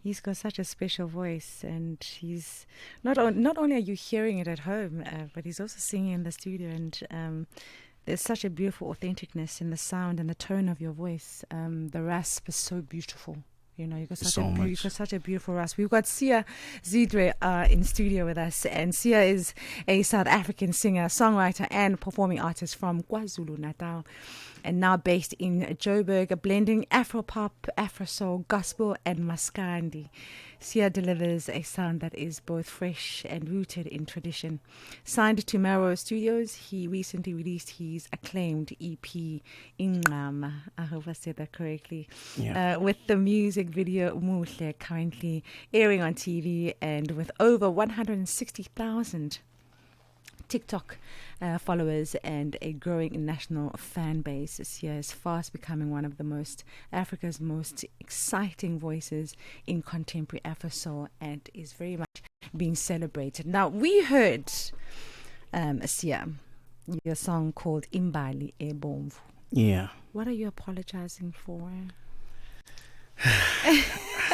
He's got such a special voice, and he's not only are you hearing it at home, but he's also singing in the studio, and there's such a beautiful authenticness in the sound and the tone of your voice. The rasp is so beautiful. You know, you've got such a beautiful rasp. We've got Sya Zwide in studio with us, and Sya is a South African singer, songwriter, and performing artist from KwaZulu-Natal, and now based in Joburg, blending Afro-pop, Afro-soul, gospel, and maskandi. Sya delivers a sound that is both fresh and rooted in tradition. Signed to Maro Studios, he recently released his acclaimed EP, Ingqama. I hope I said that correctly. Yeah. With the music video Muhle currently airing on TV, and with over 160,000 TikTok followers and a growing national fan base. Sya is fast becoming one of Africa's most exciting voices in contemporary Afro-soul, and is very much being celebrated. Now, we heard, Sya, your song called Imbali Ebomvu. Yeah. What are you apologizing for?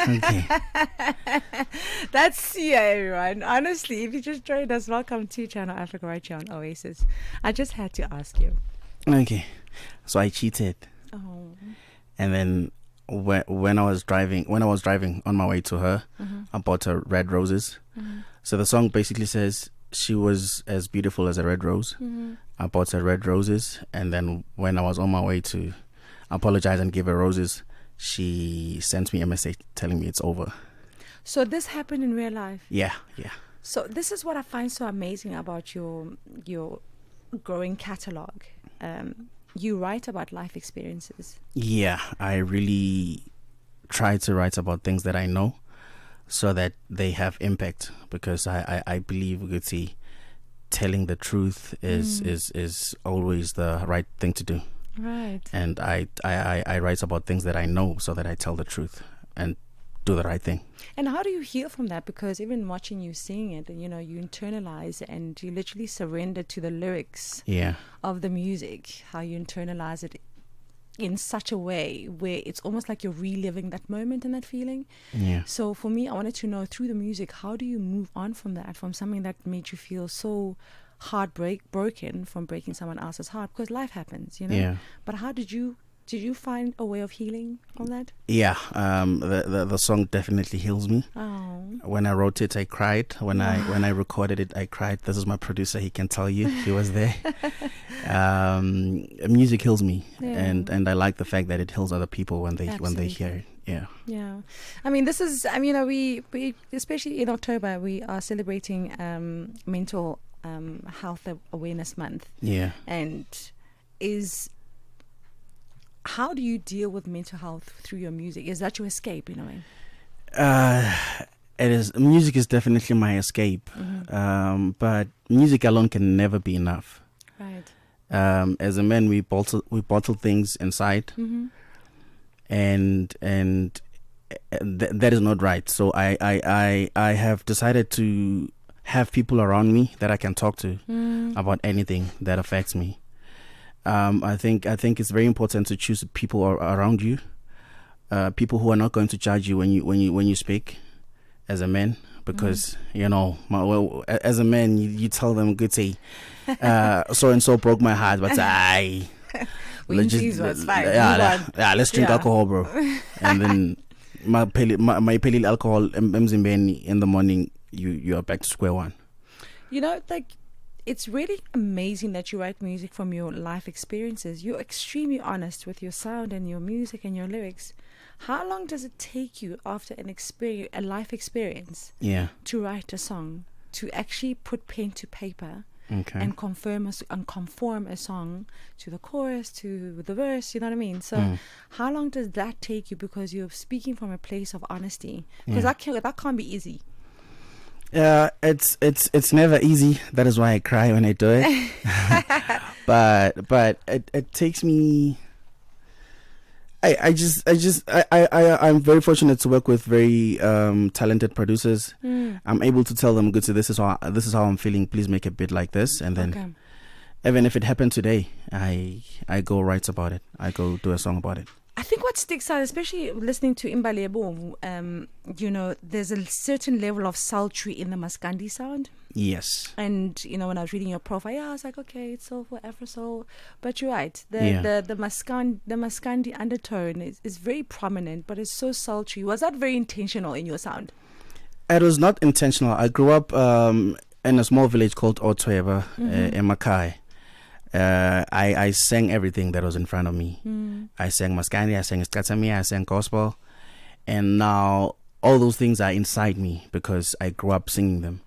Okay. That's Sya, everyone. Honestly, if you just joined us, welcome to Channel Africa right here on Oasis. I just had to ask you. Okay. So I cheated. Oh. And then when I was driving on my way to her, I bought her red roses. So the song basically says she was as beautiful as a red rose. I bought her red roses, and then when I was on my way to apologize and give her roses, she sent me a message telling me it's over. So this happened in real life? Yeah. So this is what I find so amazing about your growing catalog. You write about life experiences. Yeah, I really try to write about things that I know so that they have impact, because I believe, Guti, telling the truth is always the right thing to do. Right. And I write about things that I know so that I tell the truth and do the right thing. And how do you heal from that? Because even watching you sing it, you know, you internalize and you literally surrender to the lyrics of the music, how you internalize it in such a way where it's almost like you're reliving that moment and that feeling. Yeah. So for me, I wanted to know, through the music, how do you move on from that, from something that made you feel so broken from breaking someone else's heart? Because life happens, you know. Yeah. But how did you find a way of healing from that? Yeah. The song definitely heals me. Oh. When I wrote it, I cried. When I recorded it, I cried. This is my producer. He can tell you. He was there. Music heals me, and I like the fact that it heals other people when they hear it. Yeah. I mean, this is. I mean, we especially in October, we are celebrating mental health awareness month. Yeah. And how do you deal with mental health through your music? Is that your escape in a way? It is. Music is definitely my escape. But music alone can never be enough. Right. As a man, we bottle things inside, and that is not right. So I have decided to have people around me that I can talk to about anything that affects me. I think it's very important to choose people around you, people who are not going to judge you when you speak as a man, because you know, as a man, you tell them, good say, so and so broke my heart, but let's drink alcohol, bro. And then my pelil alcohol in the morning, you are back to square one. You know, like, it's really amazing that you write music from your life experiences. You're extremely honest with your sound and your music and your lyrics. How long does it take you after a life experience to write a song, to actually put pen to paper and conform a song to the chorus, to the verse, you know what I mean? So how long does that take you? Because you're speaking from a place of honesty. Because that can't be easy. It's never easy. That is why I cry when I do it. but it takes me. I'm very fortunate to work with very talented producers. I'm able to tell them, good, so this is how I'm feeling. Please make a bit like this, and then even if it happened today, I go write about it. I go do a song about it. I think what sticks out, especially listening to Imbalebo, there's a certain level of sultry in the maskandi sound. Yes. And, when I was reading your profile, I was like, okay, it's soulful, Afro-soul. But you're right. The maskandi undertone is very prominent, but it's so sultry. Was that very intentional in your sound? It was not intentional. I grew up in a small village called Otweba, in Makai. I sang everything that was in front of me. I sang maskandi, I sang iskatsami, I sang gospel. And now all those things are inside me because I grew up singing them.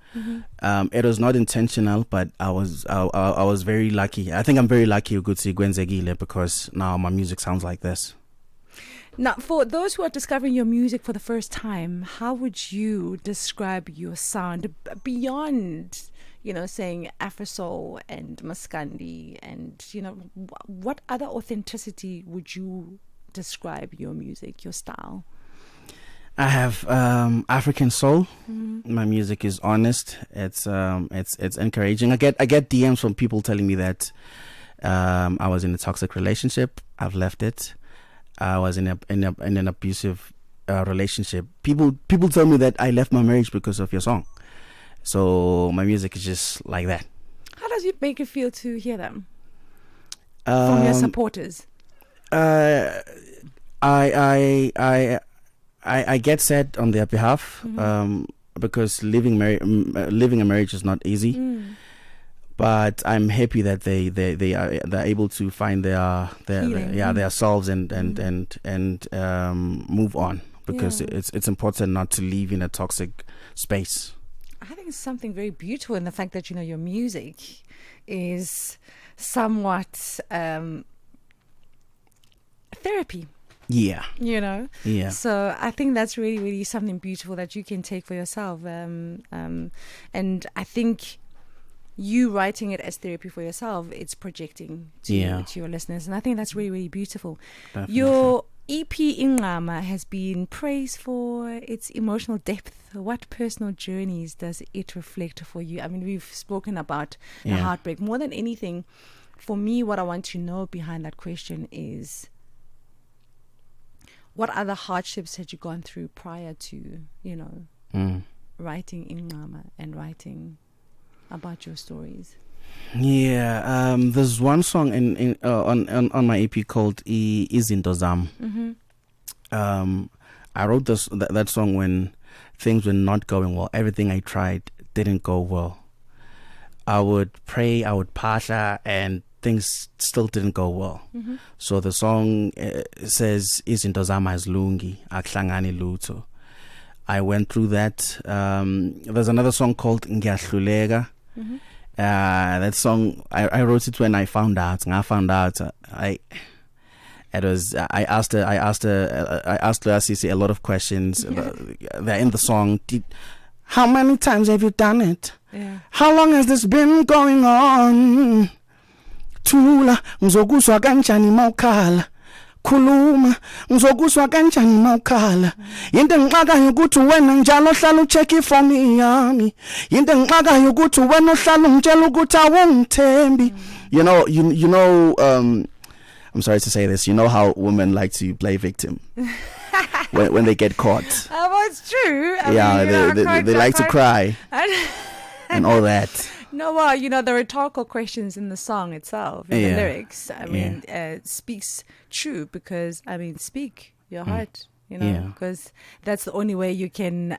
It was not intentional, but I was very lucky. I think I'm very lucky because now my music sounds like this. Now, for those who are discovering your music for the first time, how would you describe your sound beyond, saying Afro-soul and maskandi, and what other authenticity would you describe your music, your style? I have African soul. My music is honest. It's encouraging. I get DMs from people telling me that I was in a toxic relationship. I've left it. I was in an abusive relationship. People tell me that I left my marriage because of your song. So my music is just like that. How does it make you feel to hear them from your supporters? I get sad on their behalf because living a marriage is not easy. But I'm happy that they're able to find their selves and move on, because it's important not to live in a toxic space. I think it's something very beautiful in the fact that your music is somewhat therapy. Yeah. Yeah. So I think that's really, really something beautiful that you can take for yourself. And I think you writing it as therapy for yourself, it's projecting to your listeners. And I think that's really, really beautiful. Definitely. Your EP Ingama has been praised for its emotional depth. What personal journeys does it reflect for you? I mean, we've spoken about the heartbreak. More than anything, for me, what I want to know behind that question is, what other hardships had you gone through prior to, writing Ingama and writing about your stories? Yeah, there's one song on my EP called Izinto Zam. I wrote that song when things were not going well. Everything I tried didn't go well. I would pray, I would pasha, and things still didn't go well. So the song says Izinto Zam azilungi akuhlangani lutho. I went through that. There's another song called Ngiyahluleka. That song I wrote it when I found out. I asked Lasisi a lot of questions. They're in the song. How many times have you done it? How long has this been going on? Thula ngizokuzwa kanjani mawukhala, khuluma ngizokuzwa kanjani mawukhala, into engixakayo ukuthi wena njalo hlala ucheck ifoni yami, into engixakayo ukuthi wena uhlala ungitshela ukuthi awungithembi. I'm sorry to say this, you know how women like to play victim when they get caught. Well, it's true. They like to cry and all that. No, well, the rhetorical questions in the song itself, in the lyrics, speaks true, because, speak your heart, because that's the only way you can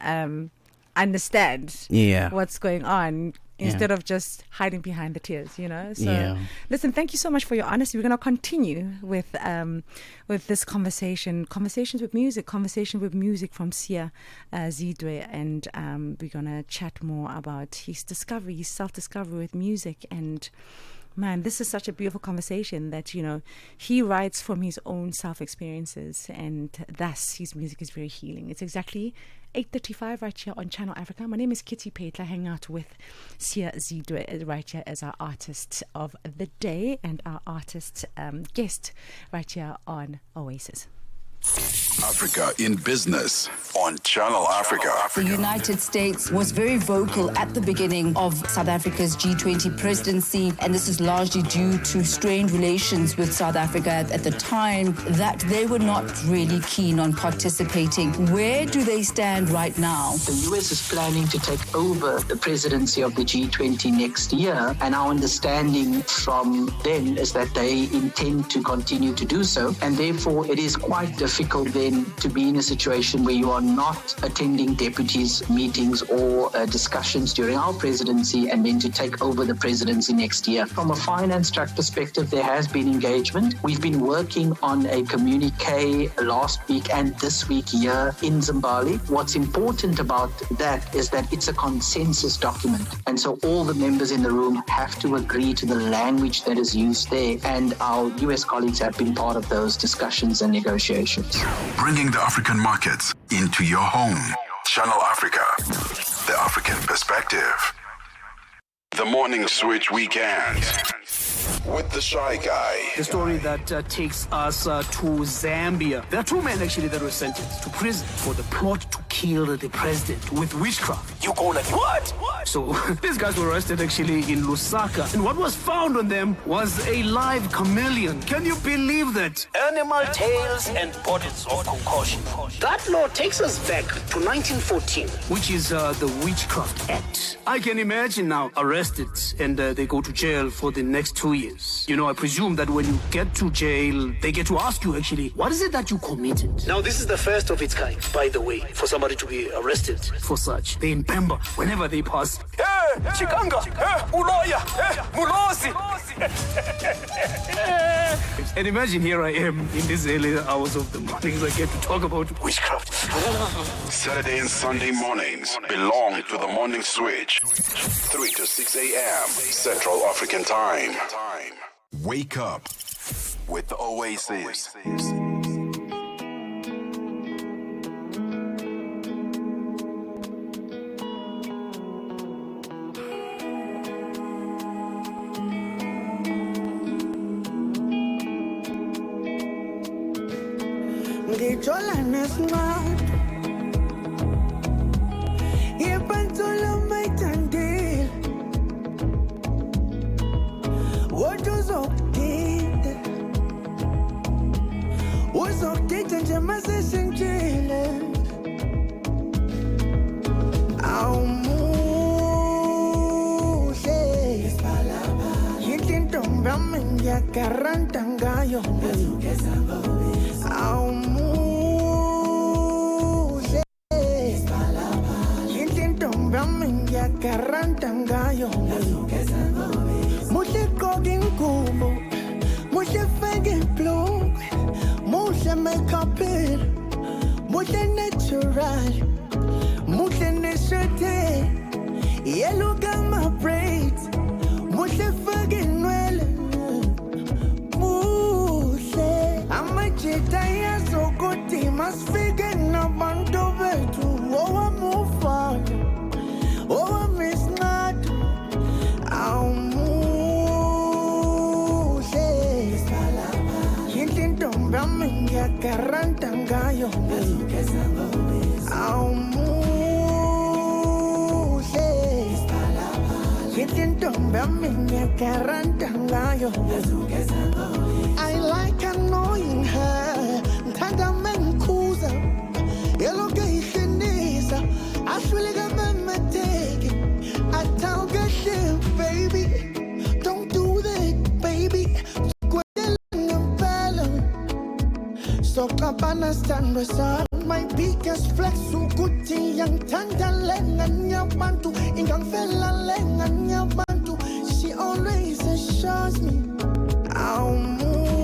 understand what's going on, instead of just hiding behind the tears, So, listen, thank you so much for your honesty. We're going to continue with this conversations with music from Sya Zwide, and we're going to chat more about his self-discovery with music. And man, this is such a beautiful conversation that, he writes from his own self-experiences, and thus his music is very healing. It's exactly 8:35 right here on Channel Africa. My name is Kitty Petla, hanging out with Sya Zwide right here as our artist of the day and our artist guest right here on Oasis. Africa in Business on Channel Africa. The United States was very vocal at the beginning of South Africa's G20 presidency, and this is largely due to strained relations with South Africa at the time, that they were not really keen on participating. Where do they stand right now? The US is planning to take over the presidency of the G20 next year, and our understanding from them is that they intend to continue to do so, and therefore it is quite difficult then to be in a situation where you are not attending deputies' meetings or discussions during our presidency and then to take over the presidency next year. From a finance track perspective, there has been engagement. We've been working on a communique last week and this week here in Zimbabwe. What's important about that is that it's a consensus document. And so all the members in the room have to agree to the language that is used there. And our US colleagues have been part of those discussions and negotiations. Bringing the African markets into your home. Channel Africa, the African perspective. The Morning Switch Weekend with the Shy Guy. The story that takes us to Zambia. There are two men actually that were sentenced to prison for the plot to kill the president with witchcraft. You go like, what? So these guys were arrested actually in Lusaka, and what was found on them was a live chameleon. Can you believe that? Animal tails and bottles of concoction. That law takes us back to 1914, which is the Witchcraft Act. I can imagine now arrested and they go to jail for the next 2 years. You know, I presume that when you get to jail, they get to ask you actually, what is it that you committed? Now, this is the first of its kind, by the way, for somebody to be arrested for such. They remember whenever they pass. Hey, Chikanga, hey, Uloya, hey, Mulosi. And imagine here I am in these early hours of the mornings, I get to talk about witchcraft. Saturday and Sunday mornings belong to the Morning Switch. 3 to 6 a.m. Central African Time. Wake up with the Oasis. Ngijola nesinqado yebantula mayithandile kodwa uzokudida nje maseshintshile awumuhle yinhle intombi yami ngiyagaranta ngayo awumuhle yinhle intombi yami ngiyagaranta ngayo muhle gqoka ingubo muhle fake ibhlukwe muhle make-upile muhle natural muhle neshete yeluka ama-braids muhle fake inwele muhle amajita yazokuthi masifike nabantu bethu owamufana owamisinqado awumuhle yinhle intombi yami ngiyagaranta ngayo awumuhle yinhle intombi yami ngiyagaranta ngayo I like annoying her ngithanda mengikhuza yeloke ihlinisa ahluleka memetheke atawukahle baby don't do that baby Sokabana stand beside my biggest flex ukuthi yangithanda lengane yabantu ingangifela lengane yabantu she always assures me awumuhle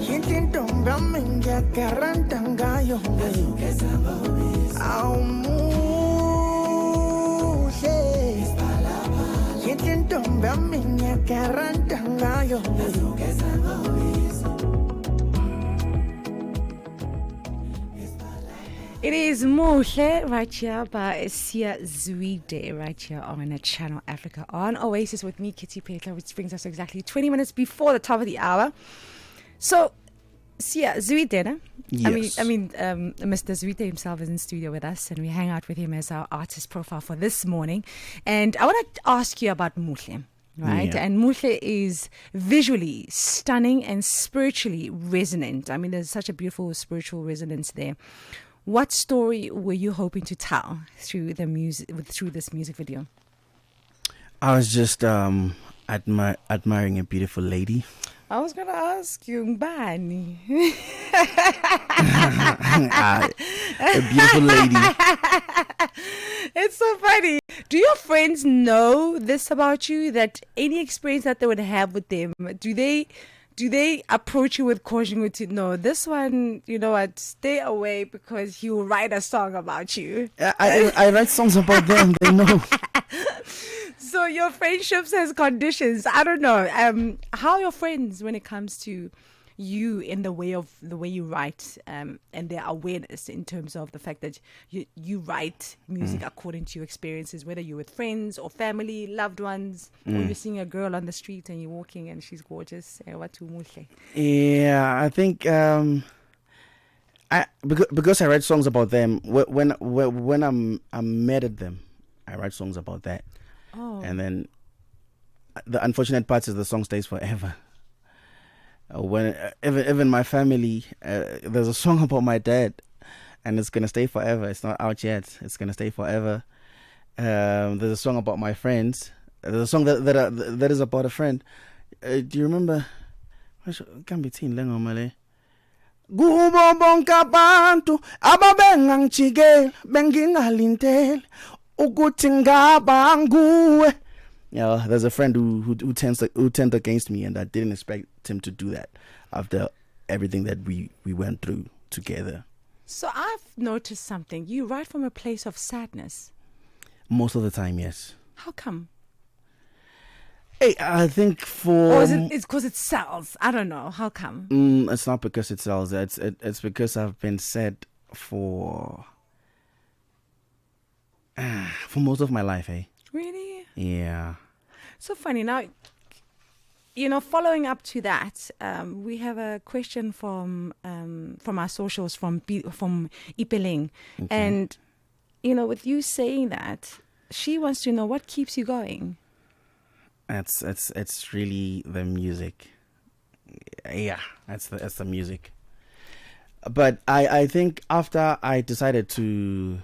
yinhle intombi yami ngiyagaranta ngayo awumuhle yinhle intombi yami ngiyagaranta ngayo It is Muhle right here by Sya Zwide right here on Channel Africa on Oasis with me, Kitty Petler, which brings us exactly 20 minutes before the top of the hour. So, Sya Zwide, Yes. Mr. Zwide himself is in studio with us, and we hang out with him as our artist profile for this morning. And I want to ask you about Muhle, right? Yeah. And Muhle is visually stunning and spiritually resonant. I mean, there's such a beautiful spiritual resonance there. What story were you hoping to tell through the music, through this music video? I was just admiring a beautiful lady. I was going to ask you, Bani. A beautiful lady. It's so funny. Do your friends know this about you? That any experience that they would have with them, do they approach you with caution with you? No, this one, you know what? Stay away because he will write a song about you. I write songs about them. They know. So your friendships has conditions. I don't know. How are your friends when it comes to you in the way you write, and their awareness in terms of the fact that you write music according to your experiences, whether you're with friends or family, loved ones, or you're seeing a girl on the street and you're walking and she's gorgeous. Yeah, I think because I write songs about them. When I'm mad at them, I write songs about that. Oh. And then the unfortunate part is the song stays forever. When even my family, there's a song about my dad, and it's gonna stay forever. It's not out yet. It's gonna stay forever. There's a song about my friends. There's a song that is about a friend. Do you remember? Can be teen lengo male. Kubo bonke abantu ababengangichikela bengingalindele ukuthi ngaba nguwe. Yeah, there's a friend who turned against me, and I didn't expect him to do that after everything that we went through together. So I've noticed something. You write from a place of sadness. Most of the time, yes. How come? Hey, I think Or is it's because it sells? I don't know. How come? It's not because it sells. It's because I've been sad for most of my life, eh? Really? Yeah. So funny. Now, following up to that, we have a question from our socials from Ipeleng. Okay. And, with you saying that, she wants to know what keeps you going. It's really the music. Yeah, that's the music. But I think after I decided to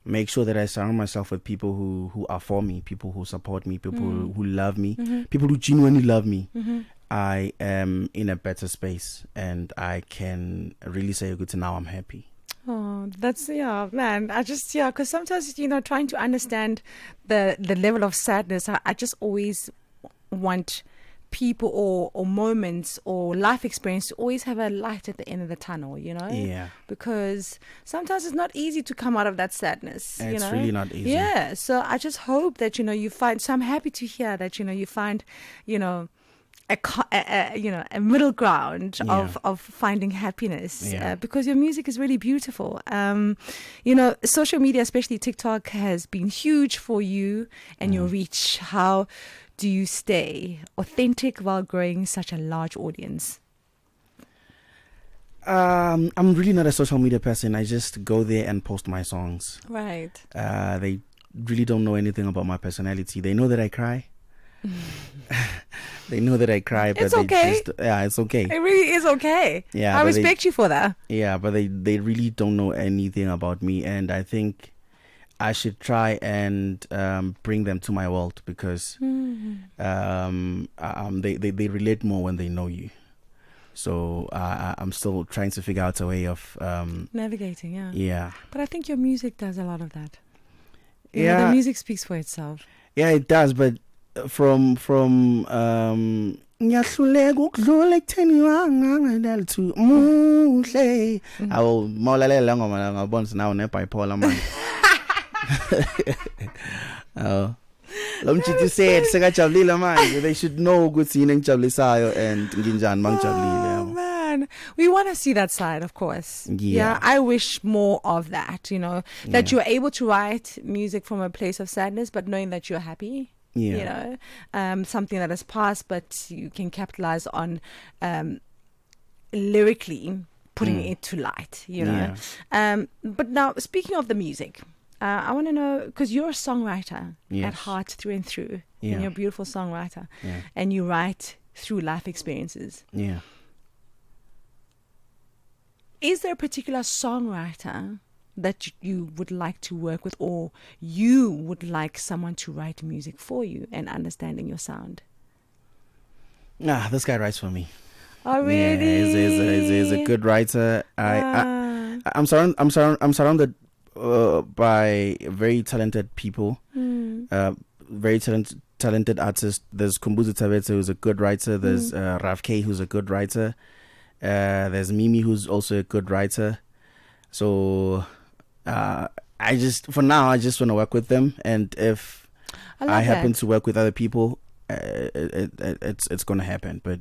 make sure that I surround myself with people who are for me, people who support me, people who love me, people who genuinely love me, I am in a better space, and I can really say, okay, now I'm happy. Oh, that's, man. Because sometimes, trying to understand the level of sadness, I just always want people or moments or life experience to always have a light at the end of the tunnel, Yeah. Because sometimes it's not easy to come out of that sadness. It's really not easy. Yeah. So I just hope that, you find, so I'm happy to hear that, you find, a middle ground of finding happiness, because your music is really beautiful. Social media, especially TikTok, has been huge for you and your reach. How do you stay authentic while growing such a large audience? I'm really not a social media person. I just go there and post my songs. Right. They really don't know anything about my personality. They know that I cry. They know that I cry, but it's okay. It's okay. It really is okay. Yeah, I respect you for that. Yeah, but they really don't know anything about me, and I think I should try and bring them to my world, because they relate more when they know you. So I'm still trying to figure out a way of navigating. Yeah. But I think your music does a lot of that. The music speaks for itself. Yeah, it does, but from ngiyahluleka ukudlula ekutheni wangangadala to muhle awu mawulalela ngoma ngabona nawo nebipolar man. Oh, lo mchithi said sekajabulile manje. They should know ukuthi yini engijabulisayo and nginjani mangijabulile. Man, we want to see that side, of course. Yeah, I wish more of that, that you're able to write music from a place of sadness, but knowing that you're happy. Something that has passed, but you can capitalize on lyrically putting it to light, you know. But now, speaking of the music, I want to know, because you're a songwriter at heart through and through, and you're a beautiful songwriter, and you write through life experiences. Yeah. Is there a particular songwriter that you would like to work with, or you would like someone to write music for you and understanding your sound? Nah, this guy writes for me. Oh, really? Yeah, he's a good writer. I'm surrounded by very talented people, very talented artists. There's Kumbuzi Tabete, who's a good writer. There's Rav K, who's a good writer. There's Mimi, who's also a good writer. So for now I just want to work with them, and if I happen to work with other people, it's gonna happen. But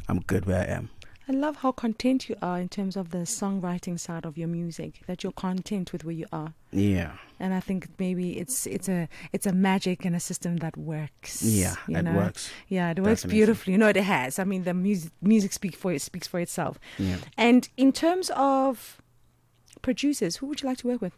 I'm good where I am. I love how content you are in terms of the songwriting side of your music, that you're content with where you are. Yeah. And I think maybe it's a magic and a system that works. Yeah, it works. Yeah, it works beautifully. You know, it has. I mean, the music speaks for itself. Yeah. And in terms of producers, who would you like to work with?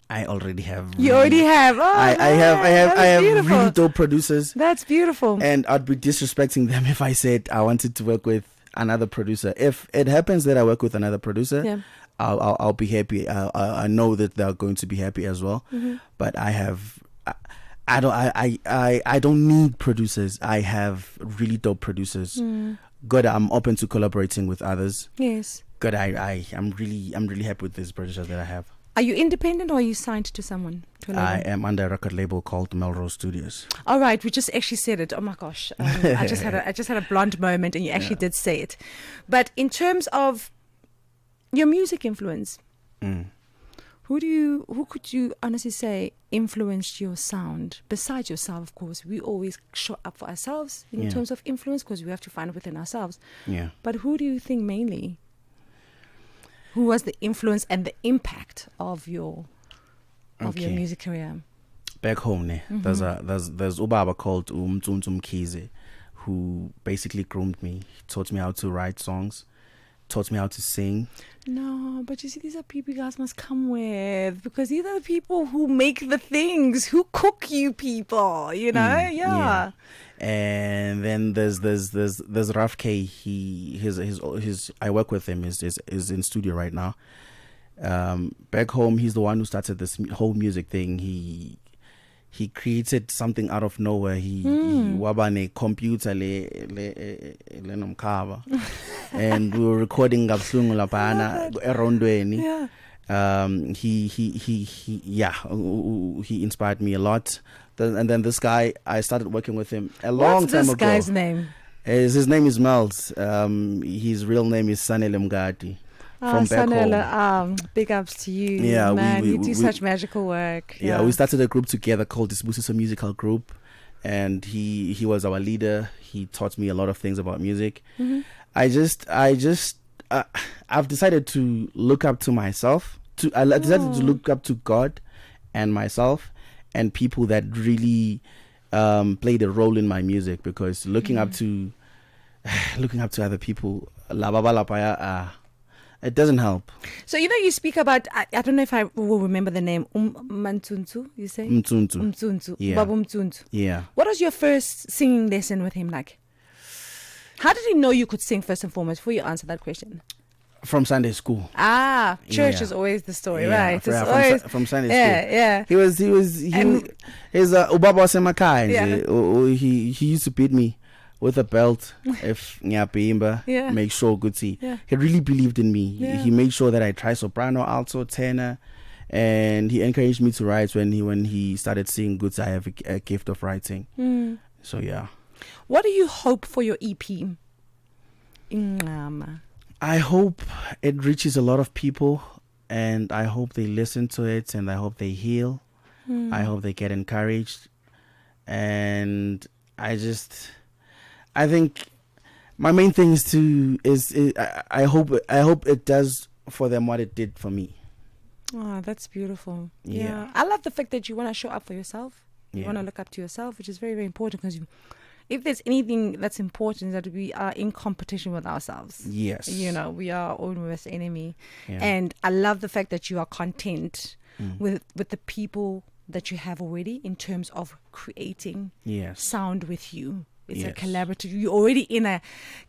I already have. You already have. Oh, I have beautiful. really dope producers. That's beautiful. And I'd be disrespecting them if I said I wanted to work with another producer. If it happens that I work with another producer, I'll be happy. I know that they're going to be happy as well. But I don't need producers. I have really dope producers. Good. I'm open to collaborating with others. Yes. Good. I'm really happy with these producers that I have. Are you independent or are you signed to someone? I am under a record label called Melrose Studios. All right, we just actually said it. Oh my gosh, I just had a blonde moment, and you actually did say it. But in terms of your music influence, who could you honestly say influenced your sound besides yourself? Of course, we always show up for ourselves in terms of influence, because we have to find it within ourselves. Yeah. But who do you think mainly? Who was the influence and the impact of your music career? Back home, there's Ubaba called Mkize, who basically groomed me. He taught me how to write songs, taught me how to sing. No, but you see, these are people you guys must come with, because these are the people who make the things, who cook you people, you know? Yeah. And then there's Raf K. His I work with him. Is in studio right now. Back home, he's the one who started this whole music thing. He created something out of nowhere. He wabane computer le nomkhaba, and we were recording Gabsungu lapana erondweni. He inspired me a lot. And then this guy, I started working with him a long time ago. What's this guy's name? His name is Melz. His real name is Sanele Mgadi. From back home. Big ups to you, yeah, man. You do such magical work. Yeah, we started a group together called the Sibusiso Musical Group, and he was our leader. He taught me a lot of things about music. I've decided to look up to myself. I decided to look up to God and myself and people that really played a role in my music, because looking up to other people, it doesn't help. So, you speak about, I don't know if I will remember the name, Mantuntu, you say? Mtuntu. Yeah. Babu Mtuntu. Yeah. What was your first singing lesson with him like? How did he know you could sing, first and foremost, before you answer that question? From Sunday school. Church is always the story, right? It's always from Sunday school. Yeah. He was Ubaba Semakai. He used to beat me with a belt if Nyapeimba, make sure good see. He really believed in me. He made sure that I try soprano, alto, tenor, and he encouraged me to write when he started seeing good. I have a gift of writing. So yeah. What do you hope for your EP? I hope it reaches a lot of people, and I hope they listen to it, and I hope they heal. I hope they get encouraged, and I think my main thing is I hope it does for them what it did for me. Oh, that's beautiful. Yeah. I love the fact that you want to show up for yourself. You Yeah. want to look up to yourself, which is very, very important, because if there's anything that's important, that we are in competition with ourselves. Yes. You know, we are our own worst enemy. Yeah. And I love the fact that you are content with the people that you have already in terms of creating Yes. sound with you. It's a Yes. collaborative. You're already in a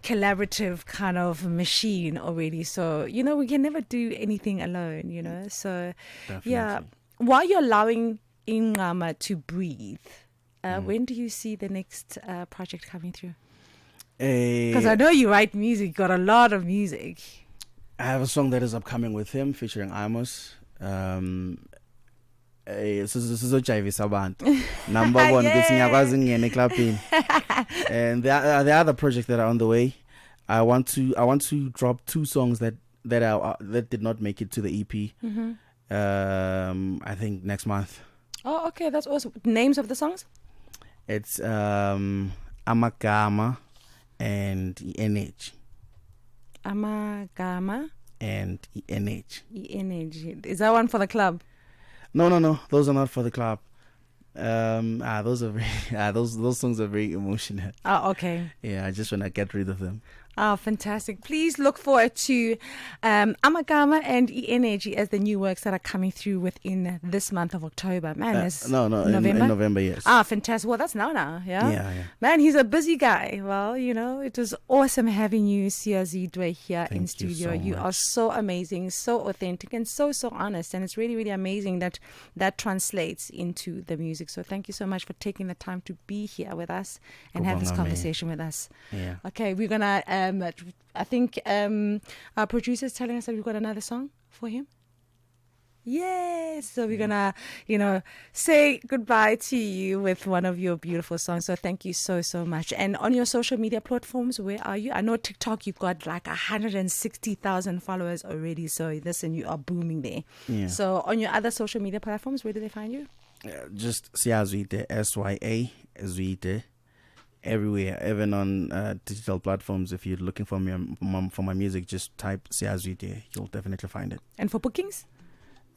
collaborative kind of machine already. So, you know, we can never do anything alone, you know. So, yeah. Definitely. While you're allowing Ingama to breathe, when do you see the next project coming through? Because I know you write music, you got a lot of music. I have a song that is upcoming with him featuring Amos. Sizojayivisa abantu. Number one, kuthi ngiyakwazi ngene clubbing. And the other projects that are on the way. I want to drop 2 songs that did not make it to the EP. I think next month. Oh, okay, that's awesome. Names of the songs? It's Amagama and ENH. Amagama And ENH. ENG. Is that one for the club? No. Those are not for the club. Those are very, those songs are very emotional. Oh, okay. Yeah, I just want to get rid of them. Oh, fantastic. Please look forward to Amagama and E-Energy as the new works that are coming through within this month of October. Man, it's November? In November, yes. Ah, fantastic. Well, that's now, yeah? Yeah. Man, he's a busy guy. Well, you know, it was awesome having you, Sya Zwide, here in studio. You are so amazing, so authentic, and so honest. And it's really, really amazing that translates into the music. So thank you so much for taking the time to be here with us and have this conversation with us. Yeah. Okay, we're going to... I think our producer is telling us that we've got another song for him. Yes, so we're gonna, say goodbye to you with one of your beautiful songs. So thank you so much. And on your social media platforms, where are you? I know TikTok, you've got like 160,000 followers already. So listen, you are booming there. Yeah. So on your other social media platforms, where do they find you? Just Sya Zwide, Sya Zwide. Everywhere, even on digital platforms. If you're looking for me for my music, just type Sya Zwide. You'll definitely find it. And for bookings,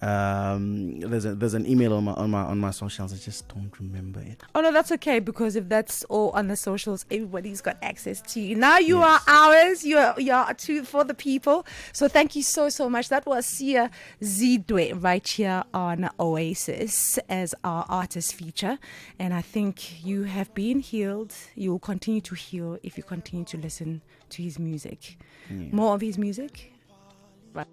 there's an email on my socials. I just don't remember it. Oh no, that's okay, because if that's all on the socials, everybody's got access to you. Now you are ours. You are for the people. So thank you so much. That was Sya Zwide right here on Oasis as our artist feature. And I think you have been healed. You will continue to heal if you continue to listen to his music. Yeah. More of his music. Right.